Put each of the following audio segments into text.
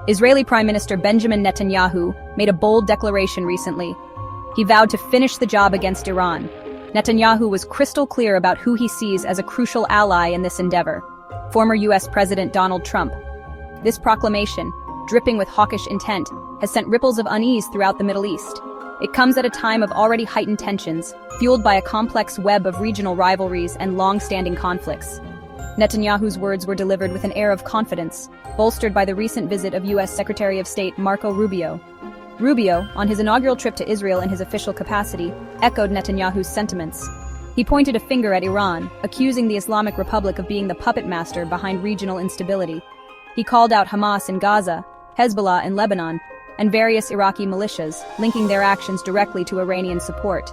Israeli Prime Minister Benjamin Netanyahu made a bold declaration recently. He vowed to finish the job against Iran. Netanyahu was crystal clear about who he sees as a crucial ally in this endeavor: former U.S. President Donald Trump. This proclamation, dripping with hawkish intent, has sent ripples of unease throughout the Middle East. It comes at a time of already heightened tensions, fueled by a complex web of regional rivalries and long-standing conflicts. Netanyahu's words were delivered with an air of confidence, bolstered by the recent visit of U.S. Secretary of State Marco Rubio. Rubio, on his inaugural trip to Israel in his official capacity, echoed Netanyahu's sentiments. He pointed a finger at Iran, accusing the Islamic Republic of being the puppet master behind regional instability. He called out Hamas in Gaza, Hezbollah in Lebanon, and various Iraqi militias, linking their actions directly to Iranian support.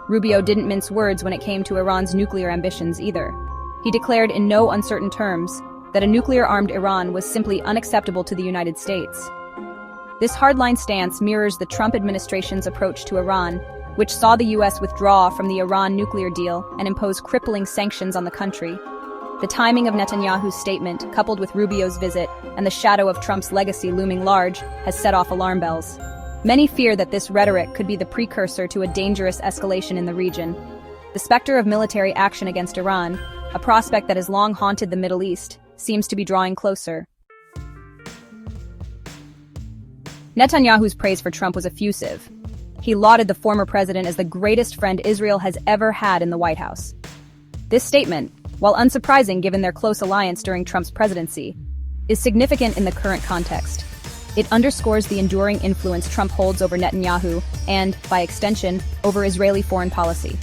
Rubio didn't mince words when it came to Iran's nuclear ambitions either. He declared in no uncertain terms that a nuclear-armed Iran was simply unacceptable to the United States. This hardline stance mirrors the Trump administration's approach to Iran, which saw the U.S. withdraw from the Iran nuclear deal and impose crippling sanctions on the country. The timing of Netanyahu's statement, coupled with Rubio's visit and the shadow of Trump's legacy looming large, has set off alarm bells. Many fear that this rhetoric could be the precursor to a dangerous escalation in the region. The specter of military action against Iran, a prospect that has long haunted the Middle East, seems to be drawing closer. Netanyahu's praise for Trump was effusive. He lauded the former president as the greatest friend Israel has ever had in the White House. This statement, while unsurprising given their close alliance during Trump's presidency, is significant in the current context. It underscores the enduring influence Trump holds over Netanyahu and, by extension, over Israeli foreign policy.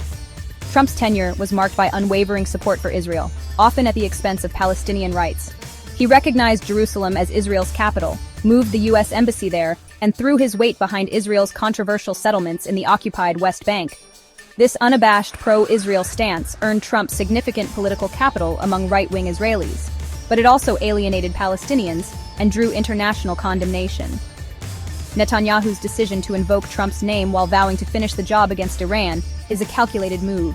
Trump's tenure was marked by unwavering support for Israel, often at the expense of Palestinian rights. He recognized Jerusalem as Israel's capital, moved the U.S. embassy there, and threw his weight behind Israel's controversial settlements in the occupied West Bank. This unabashed pro-Israel stance earned Trump significant political capital among right-wing Israelis, but it also alienated Palestinians and drew international condemnation. Netanyahu's decision to invoke Trump's name while vowing to finish the job against Iran is a calculated move.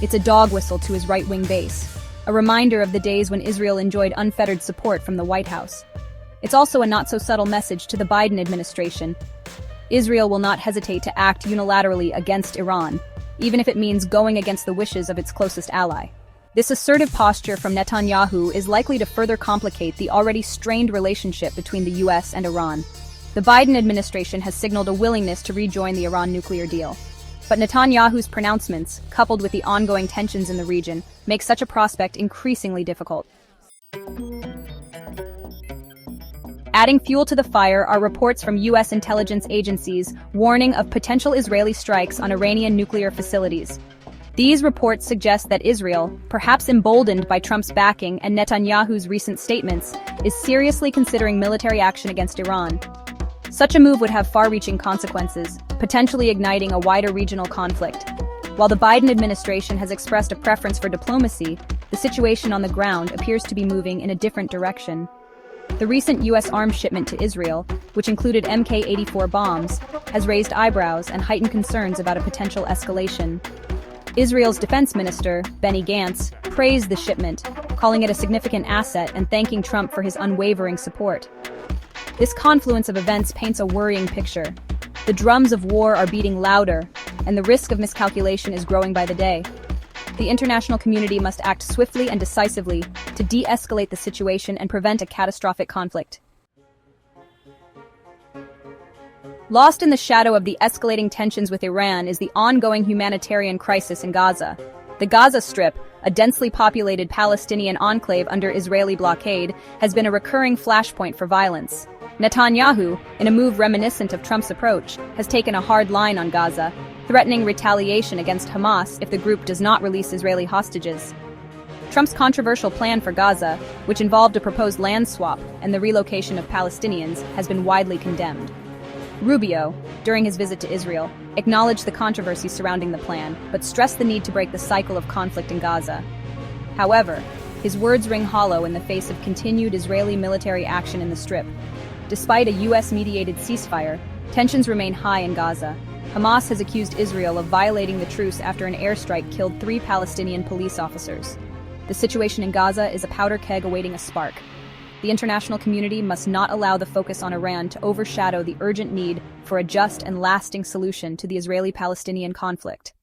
It's a dog whistle to his right-wing base, a reminder of the days when Israel enjoyed unfettered support from the White House. It's also a not-so-subtle message to the Biden administration. Israel will not hesitate to act unilaterally against Iran, even if it means going against the wishes of its closest ally. This assertive posture from Netanyahu is likely to further complicate the already strained relationship between the U.S. and Iran. The Biden administration has signaled a willingness to rejoin the Iran nuclear deal. But Netanyahu's pronouncements, coupled with the ongoing tensions in the region, make such a prospect increasingly difficult. Adding fuel to the fire are reports from U.S. intelligence agencies warning of potential Israeli strikes on Iranian nuclear facilities. These reports suggest that Israel, perhaps emboldened by Trump's backing and Netanyahu's recent statements, is seriously considering military action against Iran. Such a move would have far-reaching consequences, potentially igniting a wider regional conflict. While the Biden administration has expressed a preference for diplomacy, the situation on the ground appears to be moving in a different direction. The recent U.S. arms shipment to Israel, which included Mk-84 bombs, has raised eyebrows and heightened concerns about a potential escalation. Israel's defense minister, Benny Gantz, praised the shipment, calling it a significant asset and thanking Trump for his unwavering support. This confluence of events paints a worrying picture. The drums of war are beating louder, and the risk of miscalculation is growing by the day. The international community must act swiftly and decisively to de-escalate the situation and prevent a catastrophic conflict. Lost in the shadow of the escalating tensions with Iran is the ongoing humanitarian crisis in Gaza. The Gaza Strip, a densely populated Palestinian enclave under Israeli blockade, has been a recurring flashpoint for violence. Netanyahu, in a move reminiscent of Trump's approach, has taken a hard line on Gaza, threatening retaliation against Hamas if the group does not release Israeli hostages. Trump's controversial plan for Gaza, which involved a proposed land swap and the relocation of Palestinians, has been widely condemned. Rubio, during his visit to Israel, acknowledged the controversy surrounding the plan, but stressed the need to break the cycle of conflict in Gaza. However, his words ring hollow in the face of continued Israeli military action in the Strip. Despite a U.S.-mediated ceasefire, tensions remain high in Gaza. Hamas has accused Israel of violating the truce after an airstrike killed 3 Palestinian police officers. The situation in Gaza is a powder keg awaiting a spark. The international community must not allow the focus on Iran to overshadow the urgent need for a just and lasting solution to the Israeli-Palestinian conflict.